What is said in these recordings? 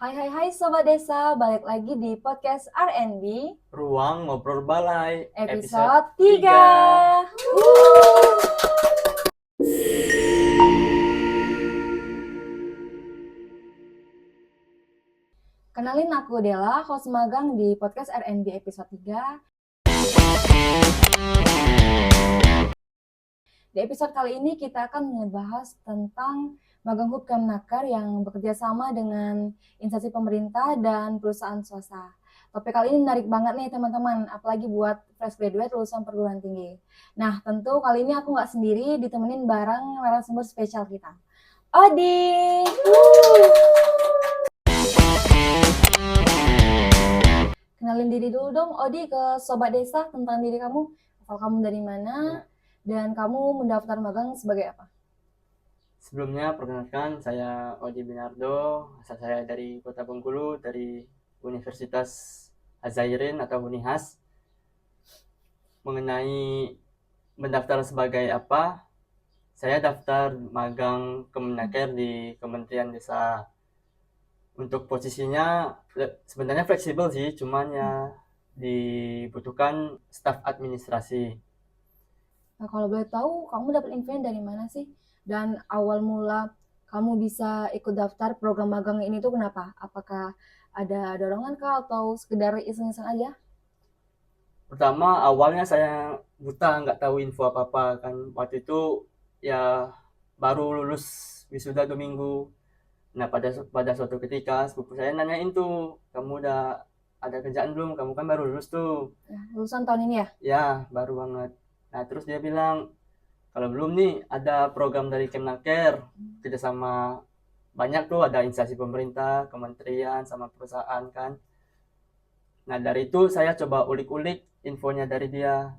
Hai Sobat Desa, balik lagi di podcast RNB Ruang Ngobrol Balai episode 3. Kenalin aku Della, host magang di podcast RNB episode 3. Di episode kali ini kita akan membahas tentang magang hub Kemnaker yang bekerja sama dengan instansi pemerintah dan perusahaan swasta. Topik kali ini menarik banget nih teman-teman, apalagi buat fresh graduate lulusan perguruan tinggi. Nah, tentu kali ini aku nggak sendiri, ditemenin bareng narasumber spesial kita. Odi! Kenalin diri dulu dong, Odi, ke Sobat Desa tentang diri kamu. Asal kamu dari mana, dan kamu mendaftar magang sebagai apa? Sebelumnya perkenalkan, saya Odi Binardo, asal saya dari Kota Bengkulu, dari Universitas Azairin atau Unihas. Mengenai mendaftar sebagai apa, saya daftar magang Kemenaker di Kementerian Desa. Untuk posisinya sebenarnya fleksibel sih, cuman ya dibutuhkan staf administrasi. Nah, kalau boleh tahu, kamu dapat infonya dari mana sih? Dan awal mula kamu bisa ikut daftar program magang ini tuh kenapa? Apakah ada dorongan kah atau sekedar iseng-iseng aja? Pertama awalnya saya buta, nggak tahu info apa-apa kan. Waktu itu ya baru lulus wisuda 2 minggu. Nah pada suatu ketika sepupu saya nanyain tuh, kamu udah ada kerjaan belum, kamu kan baru lulus tuh. Nah, lulusan tahun ini ya? Ya baru banget. Nah terus dia bilang, kalau belum nih ada program dari Kemnaker, kerjasama banyak tuh, ada instansi pemerintah, kementerian sama perusahaan kan. Nah dari itu saya coba ulik-ulik infonya dari dia.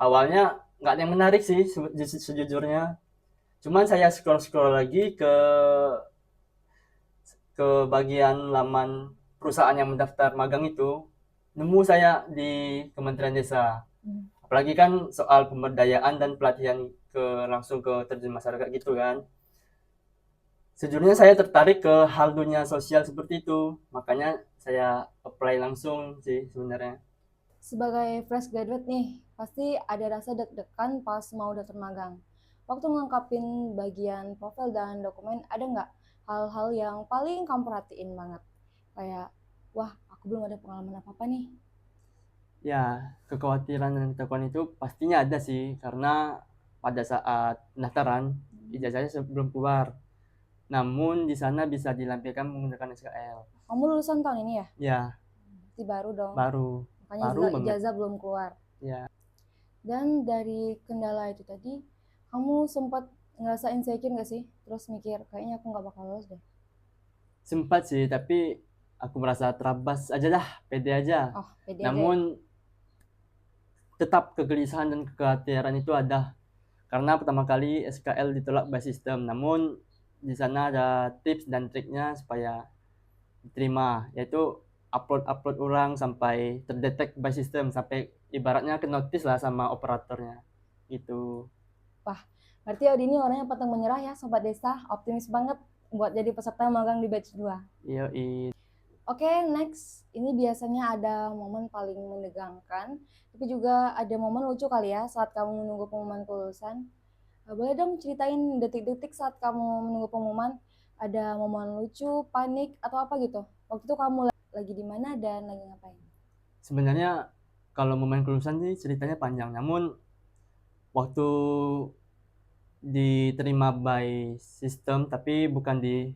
Awalnya nggak ada yang menarik sih sejujurnya. Cuman saya scroll-scroll lagi ke bagian laman perusahaan yang mendaftar magang itu, nemu saya di Kementerian Desa. Apalagi kan soal pemberdayaan dan pelatihan langsung ke terjun masyarakat gitu kan. Sejujurnya saya tertarik ke hal dunia sosial seperti itu, makanya saya apply langsung sih sebenarnya. Sebagai fresh graduate nih, pasti ada rasa deg-degan pas mau daftar magang. Waktu ngungkapin bagian profil dan dokumen, ada nggak hal-hal yang paling kamu perhatiin banget? Kayak, wah aku belum ada pengalaman apa-apa nih. Ya, kekhawatiran dan ketakutan itu pastinya ada sih, karena pada saat pendaftaran ijazahnya belum keluar. Namun di sana bisa dilampirkan menggunakan SKL. Kamu lulusan tahun ini ya? Ya, Berarti baru dong. baru Makanya baru banget. ijazah belum keluar. Ya, Dan dari kendala itu tadi, kamu sempat ngerasa insecure nggak sih? Terus mikir, kayaknya aku nggak bakal lulus deh. sempat sih, tapi aku merasa terabas aja dah, pede aja. Oh, pede aja ya? Namun tetap kegelisahan dan kekhawatiran itu ada, karena pertama kali SKL ditolak by sistem. Namun di sana ada tips dan triknya supaya diterima, yaitu upload ulang sampai terdetek by system, sampai ibaratnya ke notice lah sama operatornya gitu. Wah, berarti Odi ini orangnya pantang menyerah ya, Sobat Desa. Optimis banget buat jadi peserta magang di batch 2. Yoi. Oke, next. Ini biasanya ada momen paling menegangkan, tapi juga ada momen lucu kali ya saat kamu menunggu pengumuman kelulusan. Boleh dong ceritain detik-detik saat kamu menunggu pengumuman, ada momen lucu, panik, atau apa gitu? Waktu itu kamu lagi di mana dan lagi ngapain? Sebenarnya kalau momen kelulusan sih ceritanya panjang, namun waktu diterima by system tapi bukan di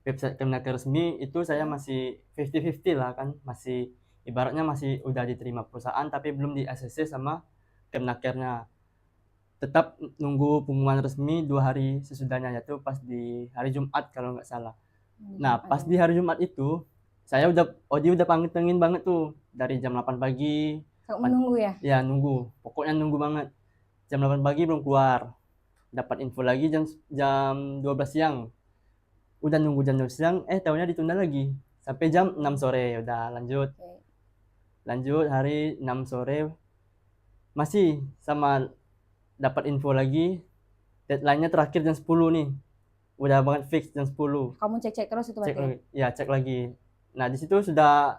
website Kemenaker resmi, itu saya masih 50-50 lah kan, masih ibaratnya masih udah diterima perusahaan tapi belum di ACC sama Kemenakernya. Tetap nunggu pengumuman resmi 2 hari sesudahnya, yaitu pas di hari Jumat kalau nggak salah. Nah pas di hari Jumat itu saya udah pantengin banget tuh dari jam 8 pagi. Kamu nunggu ya? Ya nunggu, pokoknya nunggu banget. Jam 8 pagi belum keluar, dapat info lagi jam 12 siang. Udah nunggu jam 12 siang, tahunya ditunda lagi sampai jam 6 sore. Udah lanjut hari 6 sore masih sama, dapat info lagi deadline-nya terakhir jam 10 nih. Udah banget fix jam 10. Kamu cek-cek terus itu berarti? Cek lagi. Nah di situ sudah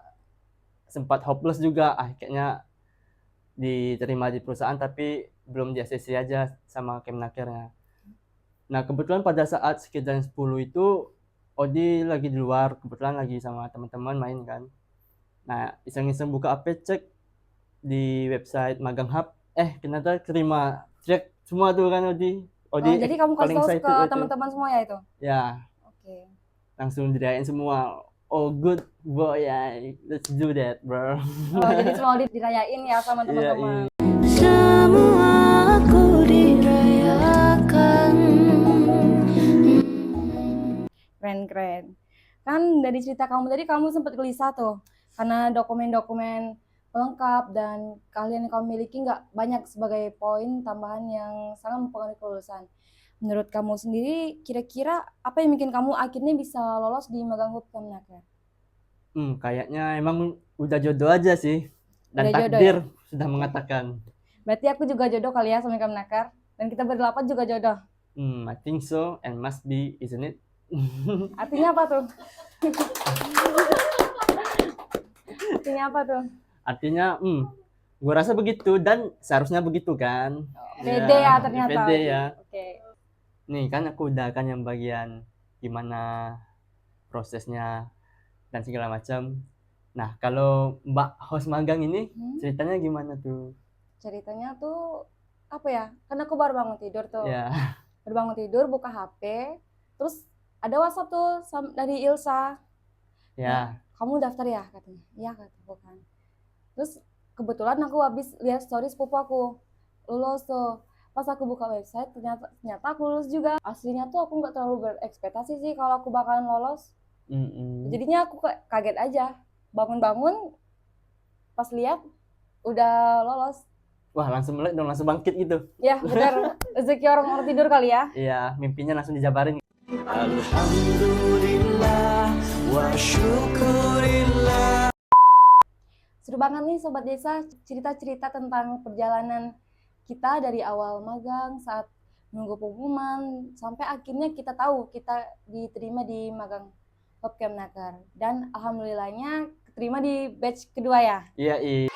sempat hopeless juga, kayaknya diterima di perusahaan tapi belum di ACC aja sama Kemnakernya. Nah kebetulan pada saat sekitar 10 itu Odi lagi di luar, kebetulan lagi sama teman-teman main kan. Nah iseng-iseng buka HP, cek di website Magang Hub, ternyata terima track semua tuh kan Odi. Oh, Odi jadi kamu kasih paling tahu ke excited waktu itu. teman-teman semua ya itu? Ya, Oke. langsung dirayain semua. Oh good boy, ya, let's do that bro. Oh, jadi semua dirayain ya sama Iya, teman-teman. Semua aku dirayakan. Keren-keren. Kan dari cerita kamu tadi kamu sempat gelisah tuh karena dokumen-dokumen pelengkap dan keahlian yang kamu miliki nggak banyak sebagai poin tambahan yang sangat mempengaruhi kelulusan. Menurut kamu sendiri, kira-kira apa yang bikin kamu akhirnya bisa lolos di magang hub Kemnaker? Kayaknya emang udah jodoh aja sih. Dan Udah jodoh takdir ya? sudah mengatakan. Berarti aku juga jodoh kali ya sama Kemnaker. Dan kita berdelapan juga jodoh. I think so and must be, isn't it? Artinya apa tuh? Artinya apa tuh? Artinya, gue rasa begitu dan seharusnya begitu kan. Pede ya ternyata. Pede ya. Oke. Nih kan aku udah kan yang bagian gimana prosesnya dan segala macam. Nah kalau Mbak host magang ini ceritanya gimana tuh? Ceritanya tuh apa ya? Kan aku baru bangun tidur tuh. Ya. Baru bangun tidur, buka HP, terus ada WhatsApp tuh dari Ilsa. Ya. Kamu daftar ya katanya? Iya kataku kan. Terus kebetulan aku habis lihat story sepupu aku lulus tuh. Pas aku buka website ternyata aku lulus juga. Aslinya tuh aku nggak terlalu berekspektasi sih kalau aku bakalan lolos. Jadinya aku kaget aja. Bangun-bangun pas lihat udah lolos. Wah langsung melek dong, langsung bangkit gitu. Ya benar, rezeki orang tidur kali ya. Iya, mimpinya langsung dijabarin. Alhamdulillah wa syukurillah. Seru banget nih Sobat Desa, cerita-cerita tentang perjalanan kita dari awal magang, saat menunggu pengumuman, sampai akhirnya kita tahu kita diterima di magang hub Kemnaker. Dan alhamdulillahnya keterima di batch kedua ya. Iya.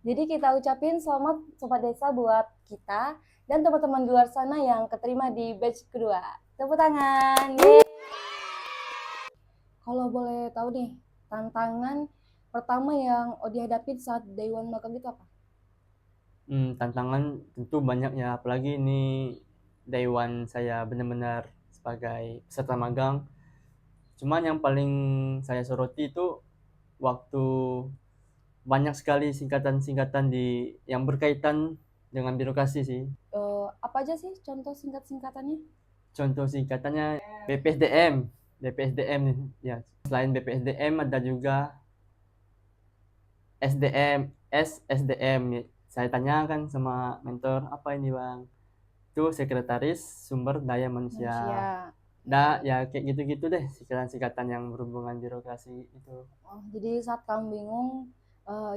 Jadi kita ucapin selamat Sobat Desa buat kita dan teman-teman di luar sana yang keterima di batch kedua. Tepuk tangan. Yeay. Kalau boleh tahu nih, tantangan pertama yang Odi hadapin saat day one magang itu apa? Tantangan tentu banyak ya, apalagi ini day one saya benar-benar sebagai peserta magang. Cuman yang paling saya soroti itu waktu banyak sekali singkatan-singkatan yang berkaitan dengan birokrasi sih. Apa aja sih contoh singkat-singkatannya? Contoh singkatannya BPSDM ya. Selain BPSDM ada juga SDM. Saya tanyakan sama mentor, apa ini bang? Itu sekretaris sumber daya manusia. Nah ya kayak gitu-gitu deh, singkatan-singkatan yang berhubungan birokrasi itu. Oh, jadi saat kamu bingung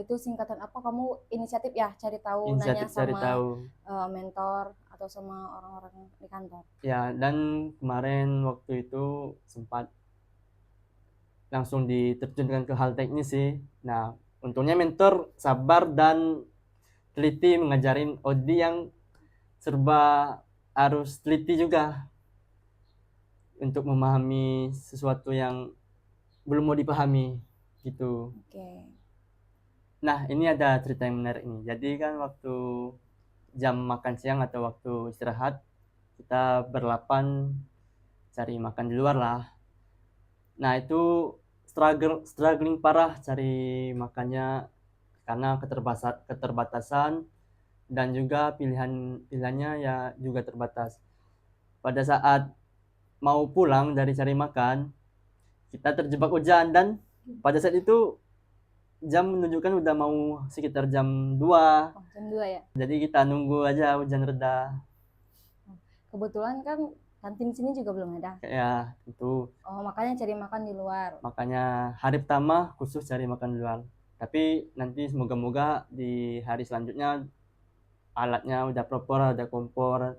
itu singkatan apa, kamu inisiatif ya cari tahu, nanya sama mentor atau sama orang-orang di kantor. Ya, dan kemarin waktu itu sempat langsung diterjunkan ke hal teknis sih. Nah, untungnya mentor sabar dan teliti mengajarin Odi yang serba harus teliti juga untuk memahami sesuatu yang belum mau dipahami gitu. Oke. Nah, ini ada cerita yang menarik nih. Jadi kan waktu jam makan siang atau waktu istirahat, kita berlapan cari makan di luar lah. Nah, itu struggling parah cari makannya karena keterbatasan dan juga pilihannya ya juga terbatas. Pada saat mau pulang dari cari makan, kita terjebak hujan dan pada saat itu jam menunjukkan udah mau sekitar jam 2. Oh, jam 2 ya. Jadi kita nunggu aja hujan reda. Kebetulan kan kantin sini juga belum ada. Ya, tentu. Oh, makanya cari makan di luar. Makanya hari pertama khusus cari makan di luar. Tapi nanti semoga-moga di hari selanjutnya alatnya udah proper, ada kompor,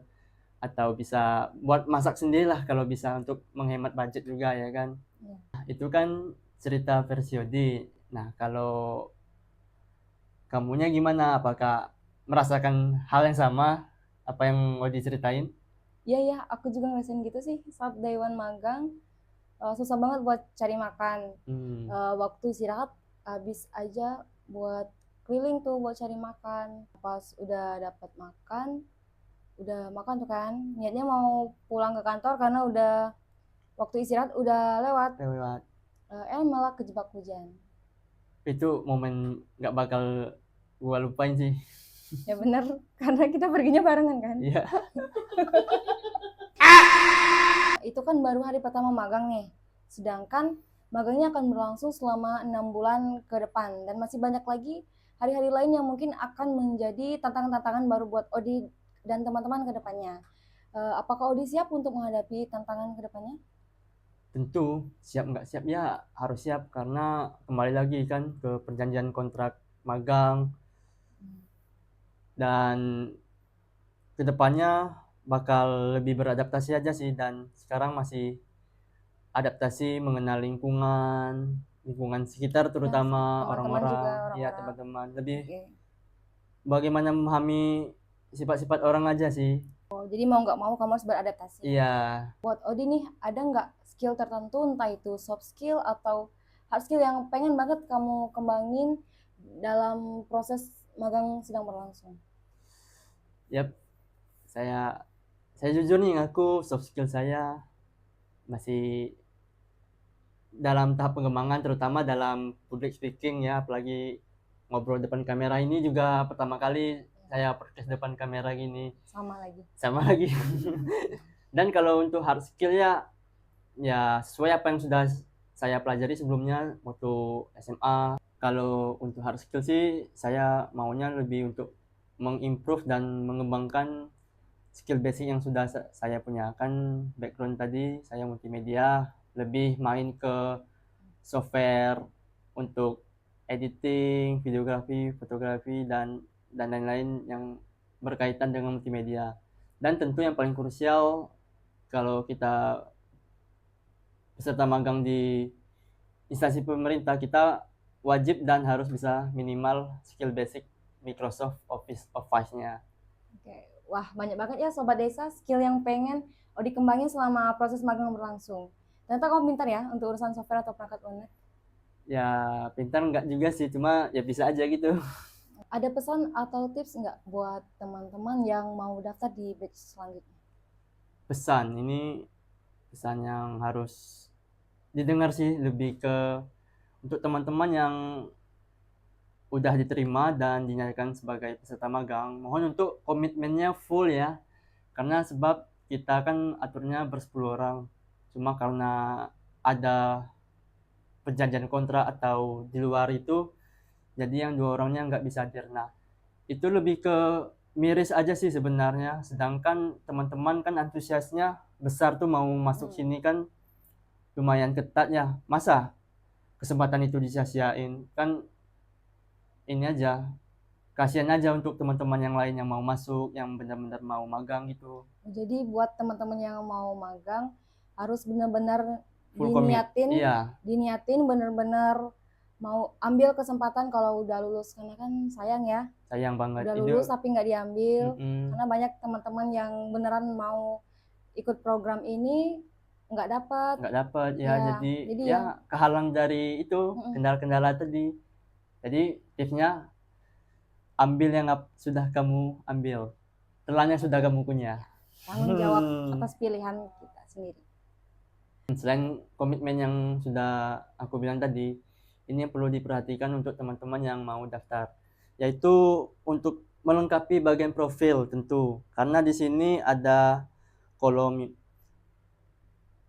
atau bisa buat masak sendiri lah kalau bisa untuk menghemat budget juga ya kan. Iya. Itu kan cerita versi Odi. Nah, kalau kamunya gimana? Apakah merasakan hal yang sama apa yang Odi ceritain? Iya ya, aku juga ngerasain gitu sih saat day one magang. Susah banget buat cari makan. Hmm. Waktu istirahat habis aja buat keliling tuh buat cari makan. Pas udah dapat makan, udah makan tuh kan, niatnya mau pulang ke kantor karena udah waktu istirahat udah lewat. Lewat. Malah kejebak hujan. Itu momen nggak bakal gua lupain sih. Ya bener, karena kita perginya barengan kan. Iya. Itu kan baru hari pertama magang nih. Sedangkan magangnya akan berlangsung selama 6 bulan ke depan dan masih banyak lagi hari-hari lain yang mungkin akan menjadi tantangan-tantangan baru buat Odi dan teman-teman ke depannya. Apakah Odi siap untuk menghadapi tantangan ke depannya? Tentu siap nggak siap ya harus siap karena kembali lagi kan ke perjanjian kontrak magang dan kedepannya bakal lebih beradaptasi aja sih dan sekarang masih adaptasi mengenal lingkungan sekitar terutama teman-teman juga, orang-orang ya orang-orang. teman-teman lebih Oke. bagaimana memahami sifat-sifat orang aja sih. Jadi mau nggak mau kamu harus beradaptasi. Iya. Buat Odi nih, ada nggak skill tertentu, entah itu soft skill atau hard skill yang pengen banget kamu kembangin dalam proses magang sedang berlangsung? Yap, saya jujur nih ngaku soft skill saya masih dalam tahap pengembangan terutama dalam public speaking ya, apalagi ngobrol depan kamera ini juga pertama kali saya podcast depan kamera gini. Sama lagi. Dan kalau untuk hard skill ya sesuai apa yang sudah saya pelajari sebelumnya waktu SMA. Kalau untuk hard skill sih saya maunya lebih untuk mengimprove dan mengembangkan skill basic yang sudah saya punya. Kan background tadi saya multimedia, lebih main ke software untuk editing, videografi, fotografi dan lain-lain yang berkaitan dengan multimedia. Dan tentu yang paling krusial kalau kita peserta magang di instansi pemerintah, kita wajib dan harus bisa minimal skill basic Microsoft Office-nya. Oke. Wah, banyak banget ya Sobat Desa skill yang pengen dikembangin selama proses magang berlangsung. Ternyata kamu pintar ya untuk urusan software atau perangkat lunak. Ya, pintar enggak juga sih, cuma ya bisa aja gitu. Ada pesan atau tips nggak buat teman-teman yang mau daftar di batch selanjutnya? Ini pesan yang harus didengar sih, lebih ke untuk teman-teman yang udah diterima dan dinyatakan sebagai peserta magang, mohon untuk komitmennya full ya, karena sebab kita kan aturnya bersepuluh orang, cuma karena ada perjanjian kontrak atau di luar itu, jadi yang 2 orangnya nggak bisa hadir. Nah, itu lebih ke miris aja sih sebenarnya, sedangkan teman-teman kan antusiasnya besar tuh mau masuk sini kan lumayan ketat ya, masa kesempatan itu disia-siain? Kan ini aja, kasihan aja untuk teman-teman yang lain yang mau masuk, yang benar-benar mau magang gitu. Jadi buat teman-teman yang mau magang harus benar-benar Full commit. diniatin, Iya, diniatin benar-benar mau ambil kesempatan kalau udah lulus, karena kan sayang ya sayang banget. udah Itu lulus tapi nggak diambil. mm-mm, Karena banyak teman-teman yang beneran mau ikut program ini nggak dapat. nggak dapat ya, Ya, jadi jadi ya ya. kehalang dari itu Mm-mm. kendala-kendala tadi. Jadi tipsnya ambil yang sudah kamu ambil, telan yang sudah kamu punya. Tanggung jawab atas pilihan kita sendiri. Selain komitmen yang sudah aku bilang tadi, ini yang perlu diperhatikan untuk teman-teman yang mau daftar, yaitu untuk melengkapi bagian profil tentu, karena di sini ada kolom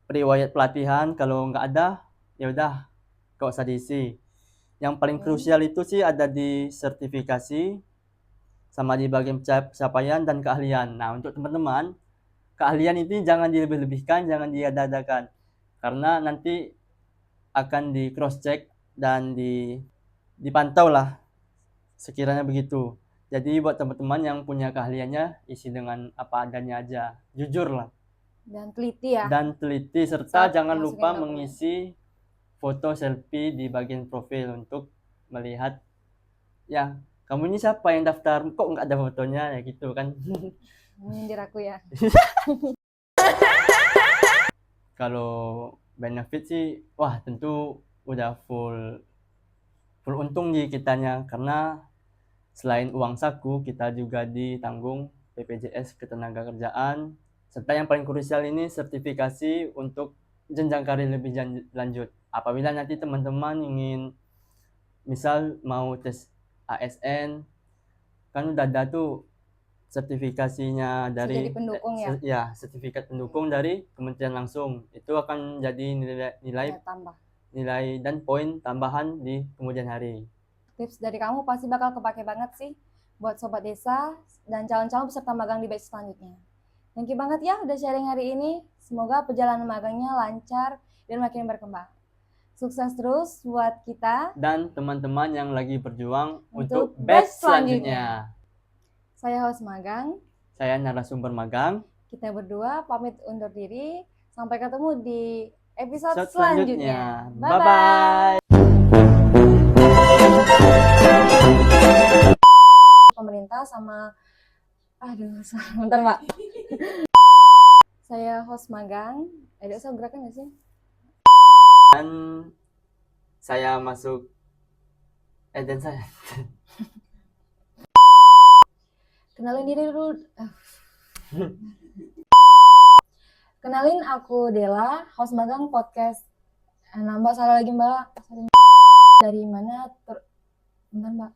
riwayat pelatihan. Kalau nggak ada, ya udah nggak usah diisi. Yang paling krusial itu sih ada di sertifikasi sama di bagian pencapaian dan keahlian. Nah, untuk teman-teman, keahlian ini jangan dilebih-lebihkan, jangan diada-adakan, karena nanti akan di cross check dan dipantau lah sekiranya begitu. Jadi buat teman-teman yang punya keahliannya, isi dengan apa adanya aja. Jujur lah. Dan teliti ya. Dan teliti, serta Saat jangan masukin lupa dokumen. mengisi foto selfie di bagian profil untuk melihat, ya, kamu ini siapa yang daftar, kok nggak ada fotonya, ya gitu kan. Menyindir aku ya. Kalau benefit sih, wah tentu udah full untung di kitanya, karena selain uang saku, kita juga ditanggung BPJS Ketenagakerjaan, serta yang paling krusial ini sertifikasi untuk jenjang karir lebih lanjut. Apabila nanti teman-teman ingin misal mau tes ASN, kan udah ada tuh sertifikasinya dari Jadi pendukung ya. ya, sertifikat pendukung dari kementerian langsung. Itu akan jadi nilai Ya, tambah. dan poin tambahan di kemudian hari. Tips dari kamu pasti bakal kepake banget sih buat sobat desa dan calon-calon peserta magang di batch selanjutnya. Thank you banget ya udah sharing hari ini. Semoga perjalanan magangnya lancar dan makin berkembang. Sukses terus buat kita. Dan teman-teman yang lagi berjuang Untuk untuk batch batch selanjutnya. Saya host magang. Saya narasumber magang. Kita berdua pamit undur diri. Sampai ketemu di episode Episode selanjutnya. selanjutnya. Bye-bye. Pemerintah sama bentar Pak. Saya host magang. Ada usah gerakan nggak sih? Dan saya masuk dan saya Kenalin diri dulu. Kenalin aku Dela, host magang podcast. Mbak salah lagi Mbak. Dari mana? Bentar Mbak.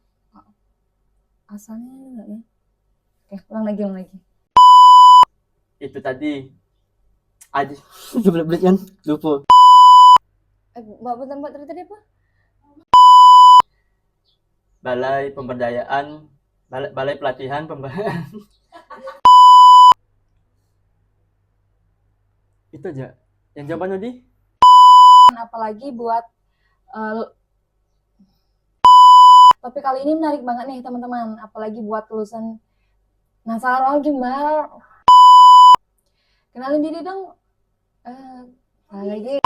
Asalnya enggak ya? Oke, ulang lagi. itu tadi aja sebelum kan lupa. Mbak bentar Mbak tadi apa? Balai Pemberdayaan, Balai Pelatihan Pemberdayaan. Itu aja. Yang jawaban tadi? Apalagi buat topik kali ini menarik banget nih teman-teman. Apalagi buat lulusan. Nah salah lagi Mbak. Kenalin diri dong. Salah lagi.